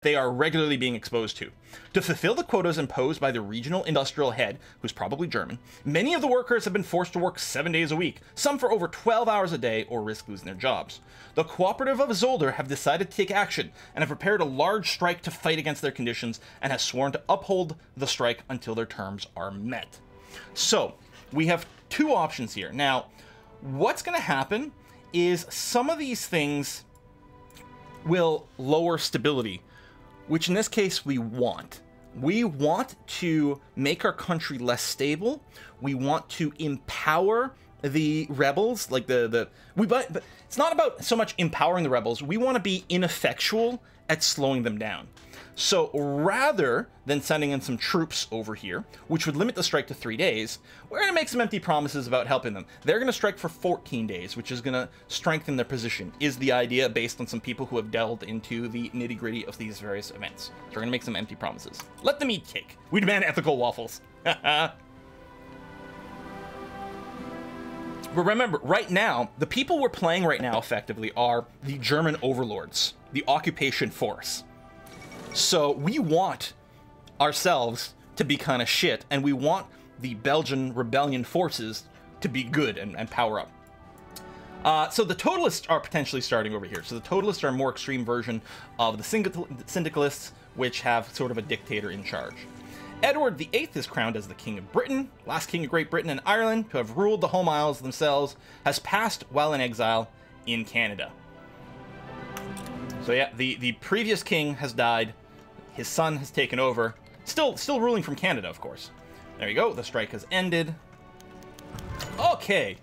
they are regularly being exposed to. To fulfill the quotas imposed by the regional industrial head, who's probably German, many of the workers have been forced to work 7 days a week, some for over 12 hours a day, or risk losing their jobs. The cooperative of Zolder have decided to take action and have prepared a large strike to fight against their conditions and has sworn to uphold the strike until their terms are met. So, we have two options here. Now, what's going to happen is some of these things will lower stability, which in this case we want. We want to make our country less stable. We want to empower the rebels, like but it's not about so much empowering the rebels. We want to be ineffectual at slowing them down. So rather than sending in some troops over here, which would limit the strike to 3 days, we're going to make some empty promises about helping them. They're going to strike for 14 days, which is going to strengthen their position, is the idea based on some people who have delved into the nitty-gritty of these various events. So we're going to make some empty promises. Let them eat cake. We demand ethical waffles. But remember, right now, the people we're playing right now, effectively, are the German overlords, the occupation force. So we want ourselves to be kind of shit, and we want the Belgian rebellion forces to be good and power up. So the totalists are potentially starting over here. So the totalists are a more extreme version of the syndicalists, which have sort of a dictator in charge. Edward VIII is crowned as the King of Britain, last King of Great Britain and Ireland to have ruled the home isles themselves, has passed while in exile in Canada. So yeah, the previous king has died. His son has taken over. Still ruling from Canada, of course. There you go. The strike has ended. Okay.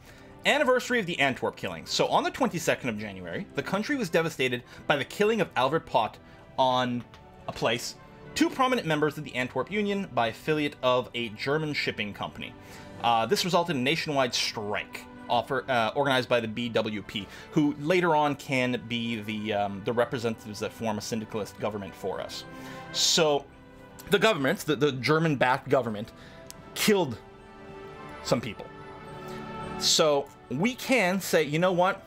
Anniversary of the Antwerp killings. So on the 22nd of January, the country was devastated by the killing of Albert Pot on a place, two prominent members of the Antwerp Union by affiliate of a German shipping company. This resulted in a nationwide strike organized by the BWP, who later on can be the representatives that form a syndicalist government for us. So the government, the German-backed government, killed some people. So we can say, you know what?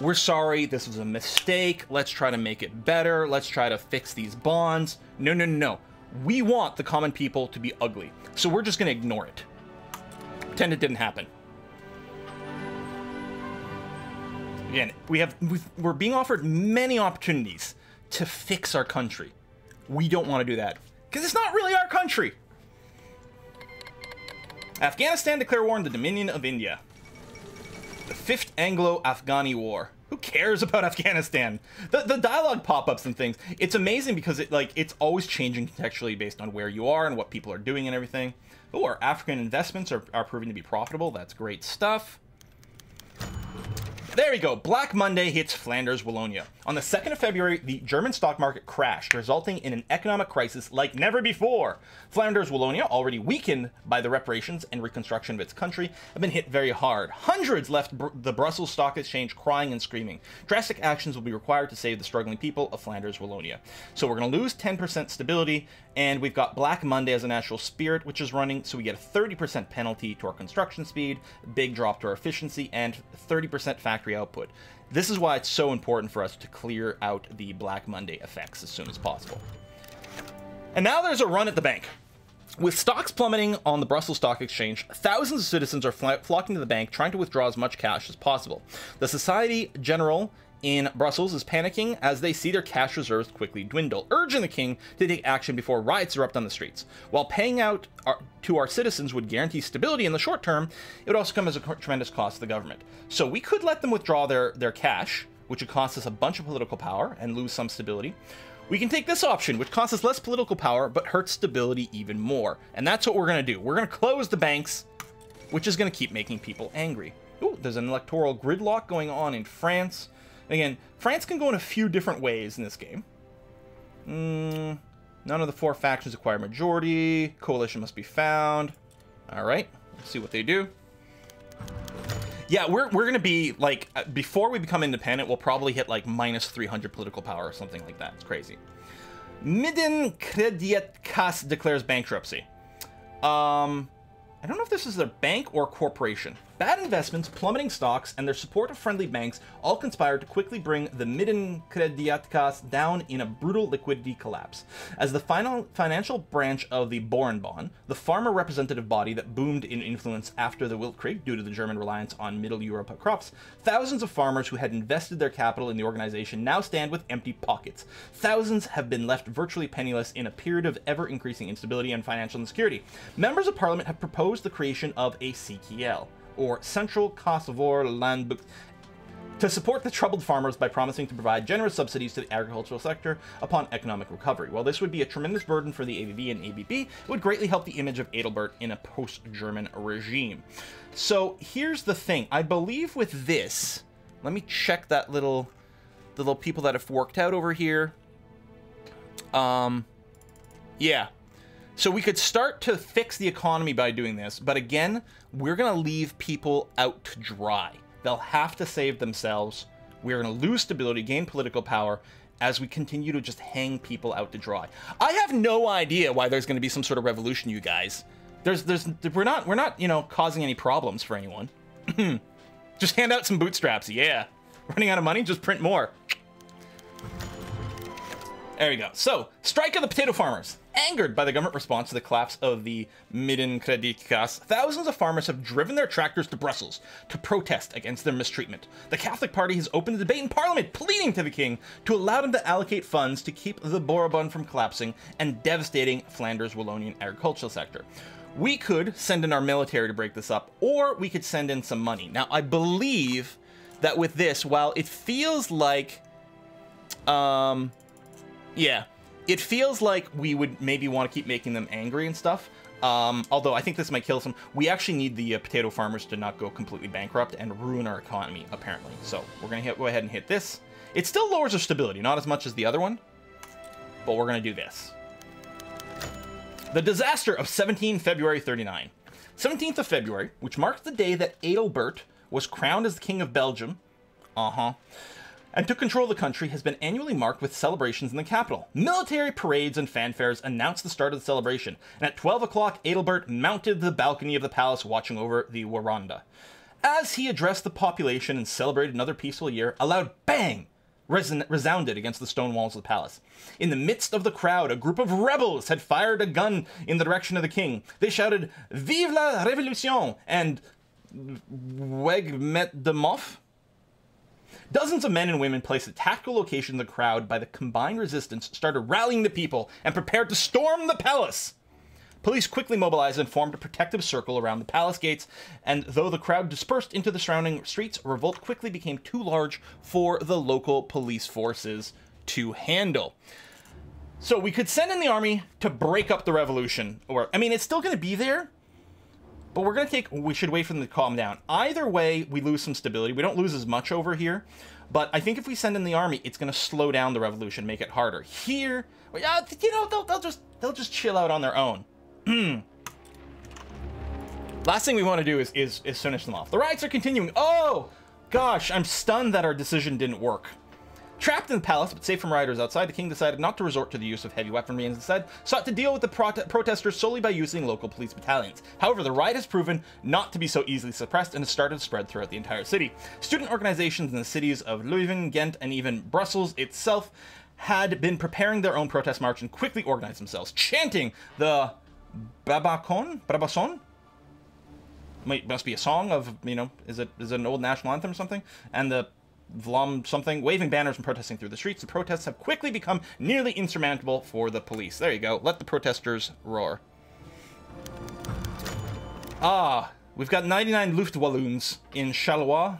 We're sorry, this was a mistake. Let's try to make it better. Let's try to fix these bonds. No, no, no, no. We want the common people to be ugly. So we're just going to ignore it. Pretend it didn't happen. Again, we're being offered many opportunities to fix our country. We don't want to do that, because it's not really our country. Afghanistan declare war on the Dominion of India. The 5th Anglo-Afghani War. Who cares about Afghanistan? The dialogue pop-ups and things. It's amazing because it's always changing contextually based on where you are and what people are doing and everything. Oh, our African investments are proving to be profitable. That's great stuff. There we go. Black Monday hits Flanders, Wallonia. On the 2nd of February, the German stock market crashed, resulting in an economic crisis like never before. Flanders, Wallonia, already weakened by the reparations and reconstruction of its country, have been hit very hard. Hundreds left the Brussels Stock Exchange crying and screaming. Drastic actions will be required to save the struggling people of Flanders, Wallonia. So we're going to lose 10% stability, and we've got Black Monday as a natural spirit, which is running, so we get a 30% penalty to our construction speed, big drop to our efficiency, and 30% factory output. This is why it's so important for us to clear out the Black Monday effects as soon as possible. And now there's a run at the bank. With stocks plummeting on the Brussels Stock Exchange, thousands of citizens are flocking to the bank trying to withdraw as much cash as possible. The Society General in Brussels is panicking as they see their cash reserves quickly dwindle, urging the king to take action before riots erupt on the streets. While paying out to our citizens would guarantee stability in the short term, it would also come as a tremendous cost to the government. So we could let them withdraw their cash, which would cost us a bunch of political power and lose some stability. We can take this option, which costs us less political power, but hurts stability even more. And that's what we're going to do. We're going to close the banks, which is going to keep making people angry. Ooh, there's an electoral gridlock going on in France. Again, France can go in a few different ways in this game. None of the 4 factions acquire majority. Coalition must be found. All right, let's see what they do. Yeah, we're going to be, like, before we become independent, we'll probably hit, like, minus 300 political power or something like that. It's crazy. Midden Kredietkasse declares bankruptcy. I don't know if this is a bank or corporation. Bad investments, plummeting stocks, and their support of friendly banks all conspired to quickly bring the Middenkreditkas down in a brutal liquidity collapse. As the final financial branch of the Boerenbond, the farmer representative body that boomed in influence after the Weltkrieg due to the German reliance on Middle Europe crops, thousands of farmers who had invested their capital in the organization now stand with empty pockets. Thousands have been left virtually penniless in a period of ever-increasing instability and financial insecurity. Members of Parliament have proposed the creation of a CKL, or Central Kosovo Landbook, to support the troubled farmers by promising to provide generous subsidies to the agricultural sector upon economic recovery. While this would be a tremendous burden for the ABB and ABB, it would greatly help the image of Adalbert in a post-German regime. So here's the thing. I believe with this, let me check that the little people that have worked out over here. Yeah. So we could start to fix the economy by doing this, but again, we're going to leave people out to dry. They'll have to save themselves. We're going to lose stability, gain political power as we continue to just hang people out to dry. I have no idea why there's going to be some sort of revolution, you guys. We're not, you know, causing any problems for anyone. Just hand out some bootstraps, yeah. Running out of money, just print more. There we go. So, strike of the potato farmers. Angered by the government response to the collapse of the Middenkreditkas, thousands of farmers have driven their tractors to Brussels to protest against their mistreatment. The Catholic Party has opened a debate in Parliament, pleading to the King to allow them to allocate funds to keep the Boerenbond from collapsing and devastating Flanders Wallonian agricultural sector. We could send in our military to break this up, or we could send in some money. Now, I believe that with this, while it feels like... yeah, it feels like we would maybe want to keep making them angry and stuff. Although I think this might kill some. We actually need the potato farmers to not go completely bankrupt and ruin our economy, apparently. So we're going to go ahead and hit this. It still lowers our stability, not as much as the other one, but we're going to do this. The disaster of 17 February 39. 17th of February, which marks the day that Adalbert was crowned as the King of Belgium. And took control of the country, has been annually marked with celebrations in the capital. Military parades and fanfares announced the start of the celebration, and at 12 o'clock, Adalbert mounted the balcony of the palace watching over the Waranda. As he addressed the population and celebrated another peaceful year, a loud bang resounded against the stone walls of the palace. In the midst of the crowd, a group of rebels had fired a gun in the direction of the king. They shouted, "Vive la Révolution!" and "Weg met de mof." Dozens of men and women placed at tactical locations in the crowd by the combined resistance started rallying the people and prepared to storm the palace. Police quickly mobilized and formed a protective circle around the palace gates, and though the crowd dispersed into the surrounding streets, revolt quickly became too large for the local police forces to handle. So we could send in the army to break up the revolution, or, I mean, it's still going to be there, but we should wait for them to calm down. Either way, we lose some stability. We don't lose as much over here, but I think if we send in the army, it's going to slow down the revolution, make it harder. Here, you know, they'll just chill out on their own. Last thing we want to do is finish them off. The riots are continuing. Oh, gosh, I'm stunned that our decision didn't work. Trapped in the palace, but safe from rioters outside, the king decided not to resort to the use of heavy weaponry and instead sought to deal with the protesters solely by using local police battalions. However, the riot has proven not to be so easily suppressed and has started to spread throughout the entire city. Student organizations in the cities of Leuven, Ghent, and even Brussels itself had been preparing their own protest march and quickly organized themselves, chanting the Brabazon? Must be a song of, you know, is it an old national anthem or something? And the Vlam something, waving banners and protesting through the streets. The protests have quickly become nearly insurmountable for the police. There you go. Let the protesters roar. We've got 99 Luftwalloons in Charleroi.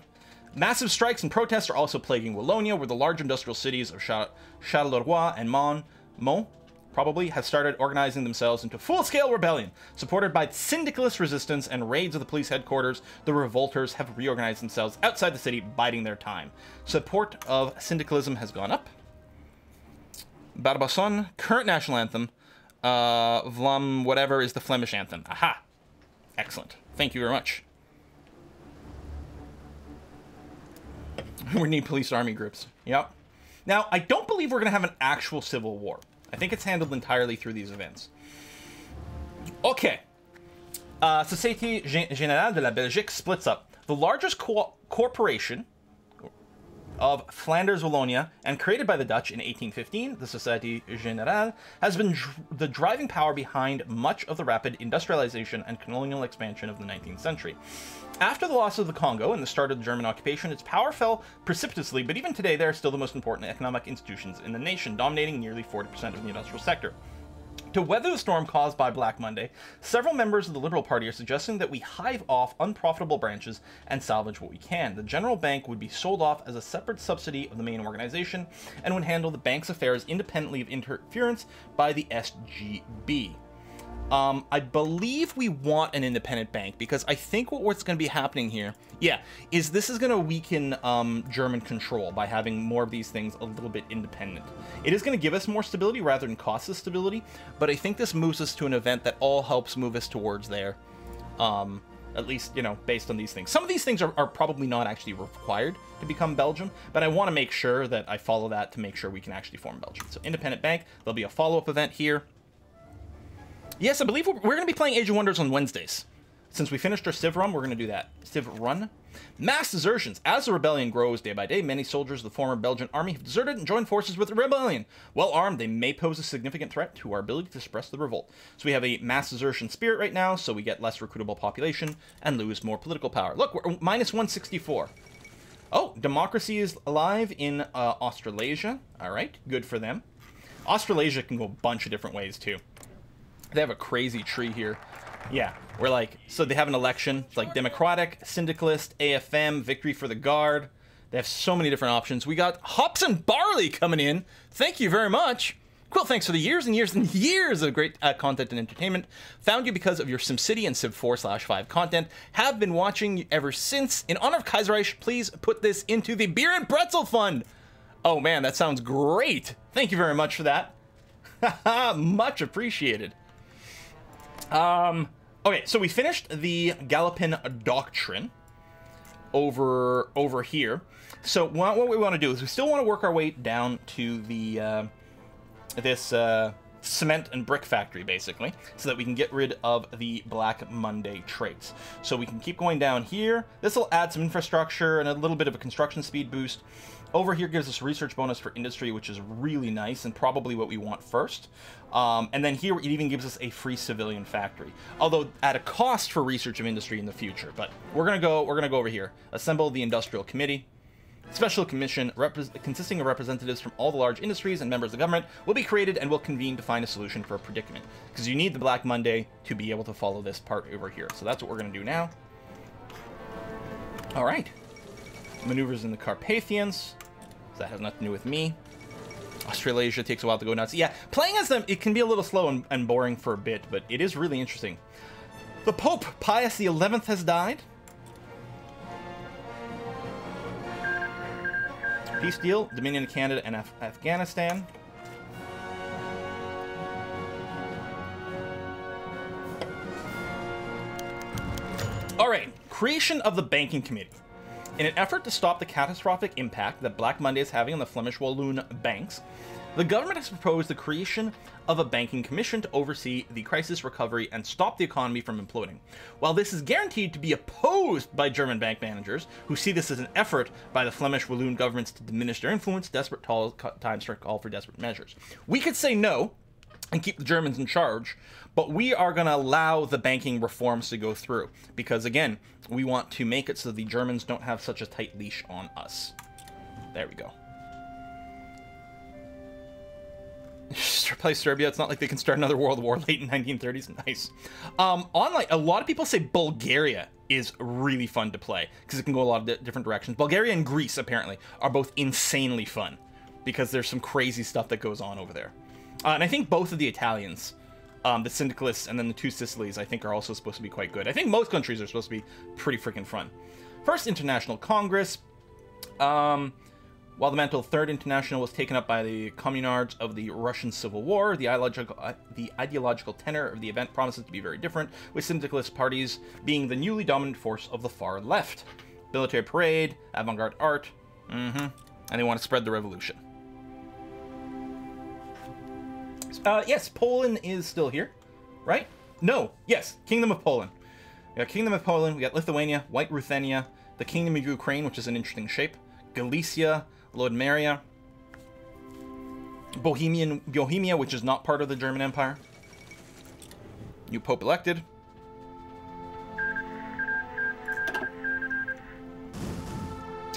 Massive strikes and protests are also plaguing Wallonia, where the large industrial cities of Charleroi and Mont probably have started organizing themselves into full-scale rebellion. Supported by syndicalist resistance and raids of the police headquarters, the revolters have reorganized themselves outside the city, biding their time. Support of syndicalism has gone up. Barbasson, current national anthem. Vlam whatever is the Flemish anthem. Aha! Excellent. Thank you very much. We need police army groups. Yep. Now, I don't believe we're going to have an actual civil war. I think it's handled entirely through these events. Okay. Société Générale de la Belgique splits up. The largest corporation of Flanders Wallonia, and created by the Dutch in 1815, the Société Générale, has been the driving power behind much of the rapid industrialization and colonial expansion of the 19th century. After the loss of the Congo and the start of the German occupation, its power fell precipitously, but even today they are still the most important economic institutions in the nation, dominating nearly 40% of the industrial sector. To weather the storm caused by Black Monday, several members of the Liberal Party are suggesting that we hive off unprofitable branches and salvage what we can. The General Bank would be sold off as a separate subsidy of the main organization and would handle the bank's affairs independently of interference by the SGB. I believe we want an independent bank because I think what's going to be happening here, is this is going to weaken German control by having more of these things a little bit independent. It is going to give us more stability rather than cost us stability, but I think this moves us to an event that all helps move us towards there. At least, based on these things. Some of these things are probably not actually required to become Belgium, but I want to make sure that I follow that to make sure we can actually form Belgium. So independent bank, there'll be a follow-up event here. Yes, I believe we're going to be playing Age of Wonders on Wednesdays. Since we finished our Civ run, we're going to do that. Civ run. Mass desertions. As the rebellion grows day by day, many soldiers of the former Belgian army have deserted and joined forces with the rebellion. Well armed, they may pose a significant threat to our ability to suppress the revolt. So we have a mass desertion spirit right now, so we get less recruitable population and lose more political power. Look, we're minus 164. Oh, democracy is alive in Australasia. All right, good for them. Australasia can go a bunch of different ways, too. They have a crazy tree here. Yeah, we're like, so they have an election. It's like Democratic, Syndicalist, AFM, Victory for the Guard. They have so many different options. We got hops and barley coming in. Thank you very much. Quill, thanks for the years and years and years of great content and entertainment. Found you because of your SimCity and Civ 4/5 content. Have been watching you ever since. In honor of Kaiserreich, please put this into the Beer and Pretzel Fund. Oh man, that sounds great. Thank you very much for that. Much appreciated. Okay, so we finished the Galopin Doctrine over here. So what we want to do is we still want to work our way down to the this cement and brick factory, basically, so that we can get rid of the Black Monday traits. So we can keep going down here. This will add some infrastructure and a little bit of a construction speed boost. Over here gives us research bonus for industry, which is really nice and probably what we want first. And then here it even gives us a free civilian factory, although at a cost for research of industry in the future. But we're gonna go over here. Assemble the industrial committee. Special commission consisting of representatives from all the large industries and members of government will be created and will convene to find a solution for a predicament. Because you need the Black Monday to be able to follow this part over here. So that's what we're gonna do now. All right. Maneuvers in the Carpathians. So that has nothing to do with me. Australasia takes a while to go nuts. Yeah, playing as them, it can be a little slow and boring for a bit, but it is really interesting. The Pope, Pius XI, has died. Peace deal, Dominion of Canada and Afghanistan. All right, creation of the Banking Committee. In an effort to stop the catastrophic impact that Black Monday is having on the Flemish Walloon banks, the government has proposed the creation of a banking commission to oversee the crisis recovery and stop the economy from imploding. While this is guaranteed to be opposed by German bank managers, who see this as an effort by the Flemish Walloon governments to diminish their influence, desperate times call for desperate measures. We could say no and keep the Germans in charge, but we are going to allow the banking reforms to go through because, again, we want to make it so the Germans don't have such a tight leash on us. There we go. Play Serbia. It's not like they can start another world war late in 1930s. Nice. Online, a lot of people say Bulgaria is really fun to play because it can go a lot of different directions. Bulgaria and Greece, apparently, are both insanely fun because there's some crazy stuff that goes on over there. And I think both of the Italians, the Syndicalists and then the two Sicilies, I think are also supposed to be quite good. I think most countries are supposed to be pretty freaking fun. First International Congress. While the mantle of Third International was taken up by the communards of the Russian Civil War, the ideological tenor of the event promises to be very different, with syndicalist parties being the newly dominant force of the far left. Military parade, avant-garde art, and they want to spread the revolution. Yes, Poland is still here, right? No, yes, Kingdom of Poland. We got Kingdom of Poland, we got Lithuania, White Ruthenia, the Kingdom of Ukraine, which is an interesting shape, Galicia, Lodmeria, Bohemia, which is not part of the German Empire. New Pope elected.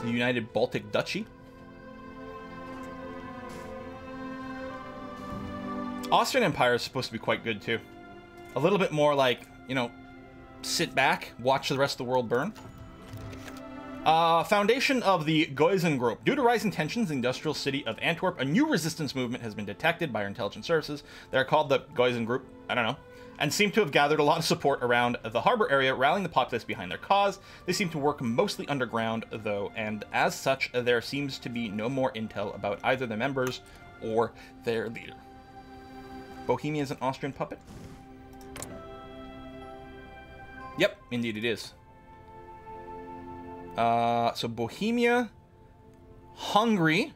The United Baltic Duchy. Austrian Empire is supposed to be quite good too. A little bit more like, you know, sit back, watch the rest of the world burn. Foundation of the Geusen Group. Due to rising tensions in the industrial city of Antwerp, a new resistance movement has been detected by our intelligence services. They're called the Geusen Group, I don't know, and seem to have gathered a lot of support around the harbor area, rallying the populace behind their cause. They seem to work mostly underground, though, and as such, there seems to be no more intel about either the members or their leader. Bohemia is an Austrian puppet? Yep, indeed it is. So Bohemia, Hungary,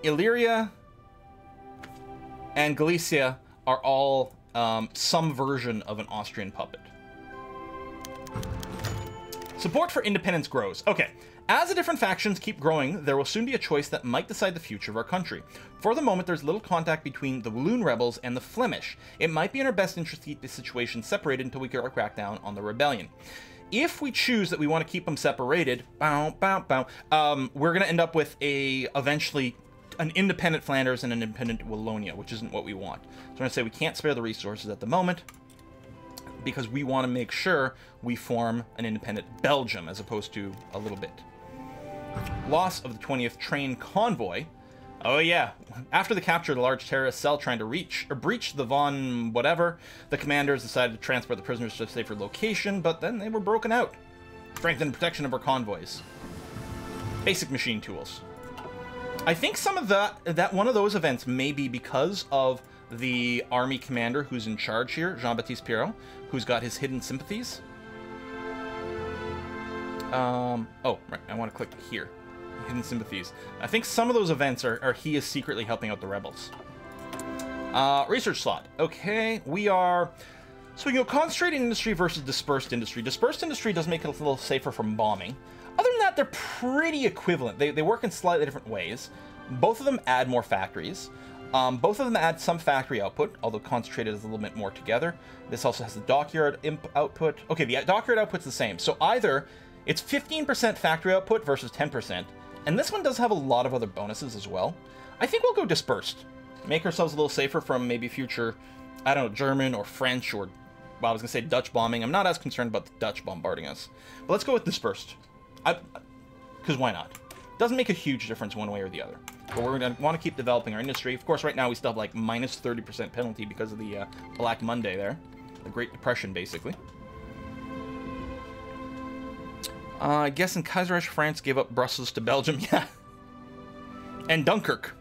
Illyria, and Galicia are all some version of an Austrian puppet. Support for independence grows. Okay, as the different factions keep growing, there will soon be a choice that might decide the future of our country. For the moment, there's little contact between the Walloon rebels and the Flemish. It might be in our best interest to keep this situation separated until we can crack down on the rebellion. If we choose that we want to keep them separated, we're going to end up with eventually an independent Flanders and an independent Wallonia, which isn't what we want. So I'm going to say we can't spare the resources at the moment because we want to make sure we form an independent Belgium as opposed to a little bit. Loss of the 20th train convoy. Oh yeah, after the capture of the large terrorist cell trying to breach the von whatever, the commanders decided to transport the prisoners to a safer location, but then they were broken out. Strengthen protection of our convoys. Basic machine tools. I think some of that one of those events may be because of the army commander who's in charge here, Jean-Baptiste Pirot, who's got his hidden sympathies. Oh, right, I want to click here. Hidden sympathies. I think some of those events are he is secretly helping out the rebels. Research slot. Okay, we are... So we go concentrated industry versus dispersed industry. Dispersed industry does make it a little safer from bombing. Other than that, they're pretty equivalent. They work in slightly different ways. Both of them add more factories. Both of them add some factory output, although concentrated is a little bit more together. This also has the dockyard output. Okay, the dockyard output's the same. So either it's 15% factory output versus 10%, and this one does have a lot of other bonuses as well. I think we'll go dispersed. Make ourselves a little safer from maybe future, I don't know, German or French or, well, I was going to say Dutch bombing. I'm not as concerned about the Dutch bombarding us. But let's go with dispersed. Because why not? Doesn't make a huge difference one way or the other. But we're going to want to keep developing our industry. Of course, right now we still have like minus 30% penalty because of the Black Monday there. The Great Depression, basically. I guess in Kaiserreich, France gave up Brussels to Belgium. Yeah. And Dunkirk.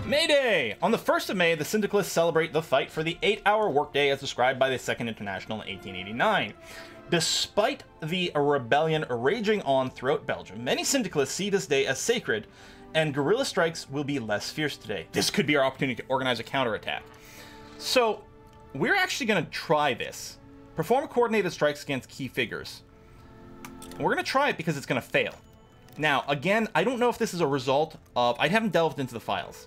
May Day! On the 1st of May, the Syndicalists celebrate the fight for the 8-hour workday as described by the Second International in 1889. Despite the rebellion raging on throughout Belgium, many Syndicalists see this day as sacred, and guerrilla strikes will be less fierce today. This could be our opportunity to organize a counterattack. So, we're actually going to try this. Perform coordinated strikes against key figures. We're going to try it because it's going to fail. Now, again, I don't know if this is a result of... I haven't delved into the files.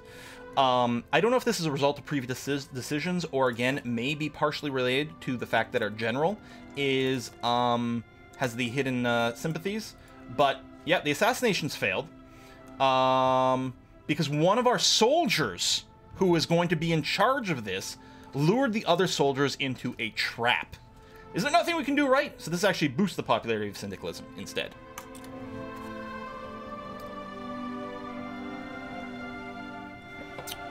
I don't know if this is a result of previous decisions or, again, maybe partially related to the fact that our general is has the hidden sympathies. But, yeah, the assassinations failed. Because one of our soldiers, who was going to be in charge of this, lured the other soldiers into a trap. Is there nothing we can do right? So this actually boosts the popularity of syndicalism instead.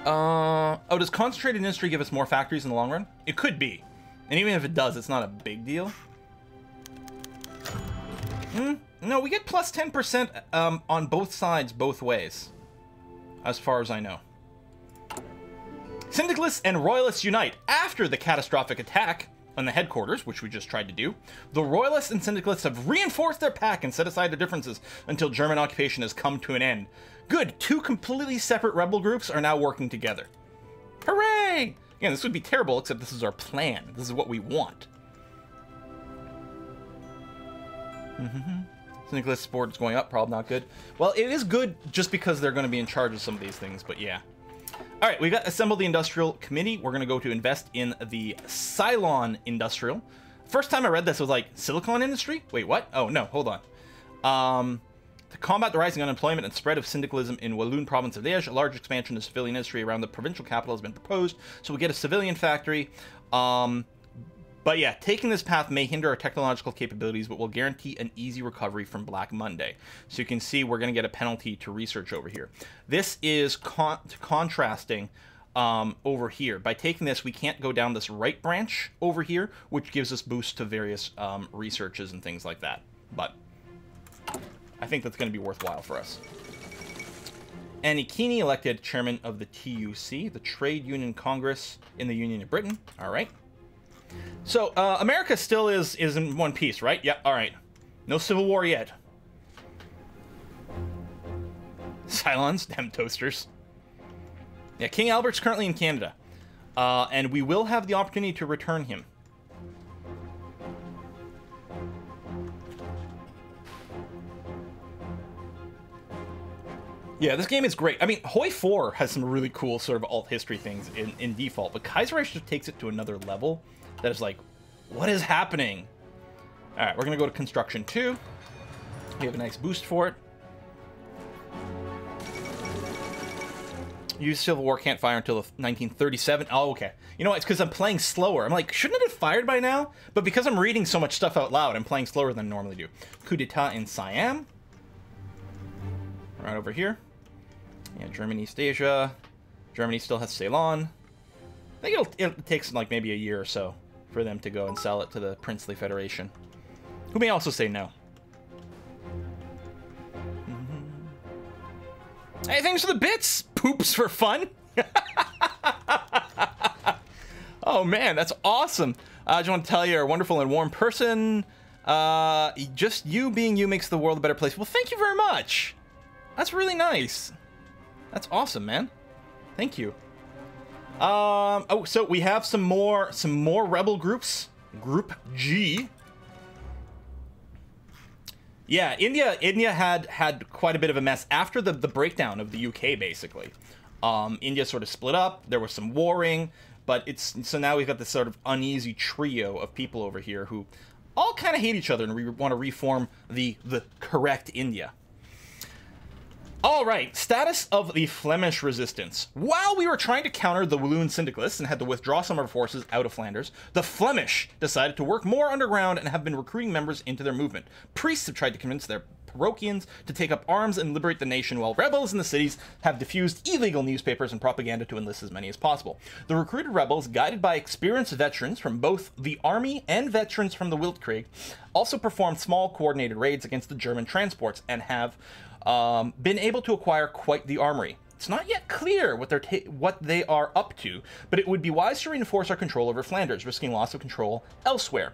Oh, does concentrated industry give us more factories in the long run? It could be. And even if it does, it's not a big deal. No, we get plus 10% on both sides, both ways. As far as I know. Syndicalists and Royalists unite. After the catastrophic attack on the headquarters, which we just tried to do, the Royalists and Syndicalists have reinforced their pact and set aside their differences until German occupation has come to an end. Good, two completely separate rebel groups are now working together. Hooray! Yeah, this would be terrible, except this is our plan. This is what we want. Syndicalist support is going up, probably not good. Well, it is good just because they're going to be in charge of some of these things, but yeah. All right, we got assembled the industrial committee. We're going to go to invest in the Ceylon industrial. First time I read this, I was like, silicon industry? Wait, what? Oh, no, hold on. To combat the rising unemployment and spread of syndicalism in Walloon province of Liège, a large expansion of civilian industry around the provincial capital has been proposed. So we get a civilian factory. But yeah, taking this path may hinder our technological capabilities, but will guarantee an easy recovery from Black Monday. So you can see we're going to get a penalty to research over here. This is contrasting over here. By taking this, we can't go down this right branch over here, which gives us boosts to various researches and things like that. But I think that's going to be worthwhile for us. Annie Keeney elected chairman of the TUC, the Trade Union Congress in the Union of Britain. All right. So, America still is in one piece, right? Yeah, all right. No civil war yet. Cylons, damn toasters. Yeah, King Albert's currently in Canada. And we will have the opportunity to return him. Yeah, this game is great. I mean, Hoi 4 has some really cool sort of alt history things in default, but Kaiserreich just takes it to another level that is like, what is happening? All right, we're going to go to Construction 2. We have a nice boost for it. Use Civil War can't fire until 1937. Oh, okay. You know what? It's because I'm playing slower. I'm like, shouldn't it have fired by now? But because I'm reading so much stuff out loud, I'm playing slower than I normally do. Coup d'etat in Siam. Right over here. Yeah, Germany, East Asia. Germany still has Ceylon. I think it takes like maybe a year or so for them to go and sell it to the Princely Federation, who may also say no. Hey, thanks for the bits! Poops for fun! Oh man, that's awesome! I just want to tell you, you're a wonderful and warm person. Just you being you makes the world a better place. Well, thank you very much! That's really nice. That's awesome, man. Thank you. Oh, so we have some more rebel groups. Group G. Yeah, India had quite a bit of a mess after the breakdown of the UK, basically. India sort of split up. There was some warring, but so now we've got this sort of uneasy trio of people over here who all kind of hate each other and we want to reform the correct India. All right, status of the Flemish resistance. While we were trying to counter the Walloon syndicalists and had to withdraw some of our forces out of Flanders, the Flemish decided to work more underground and have been recruiting members into their movement. Priests have tried to convince their parochians to take up arms and liberate the nation, while rebels in the cities have diffused illegal newspapers and propaganda to enlist as many as possible. The recruited rebels, guided by experienced veterans from both the army and veterans from the Wildkrieg, also performed small coordinated raids against the German transports and have been able to acquire quite the armory. It's not yet clear what they are up to, but it would be wise to reinforce our control over Flanders, risking loss of control elsewhere.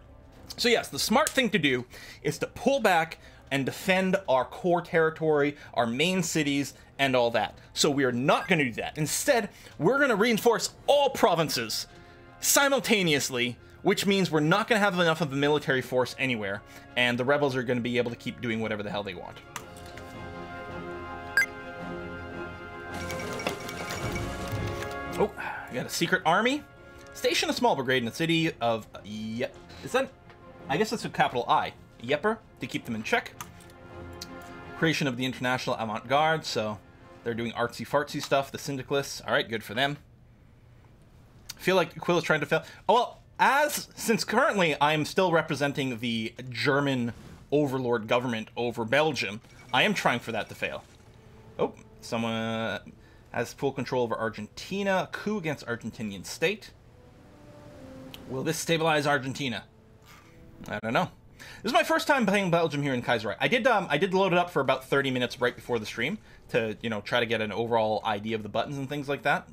So yes, the smart thing to do is to pull back and defend our core territory, our main cities, and all that. So we are not going to do that. Instead, we're going to reinforce all provinces simultaneously, which means we're not going to have enough of a military force anywhere, and the rebels are going to be able to keep doing whatever the hell they want. Oh, we got a secret army. Station a small brigade in the city of Yep. Is that? I guess that's a capital I. Yepper, to keep them in check. Creation of the International Avant-Garde, so they're doing artsy-fartsy stuff. The Syndicalists, all right, good for them. I feel like Quill is trying to fail. Oh, well, since currently I'm still representing the German overlord government over Belgium, I am trying for that to fail. Oh, someone has full control over Argentina. A coup against Argentinian state. Will this stabilize Argentina? I don't know. This is my first time playing Belgium here in Kaiserreich. I did load it up for about 30 minutes right before the stream to, you know, try to get an overall idea of the buttons and things like that.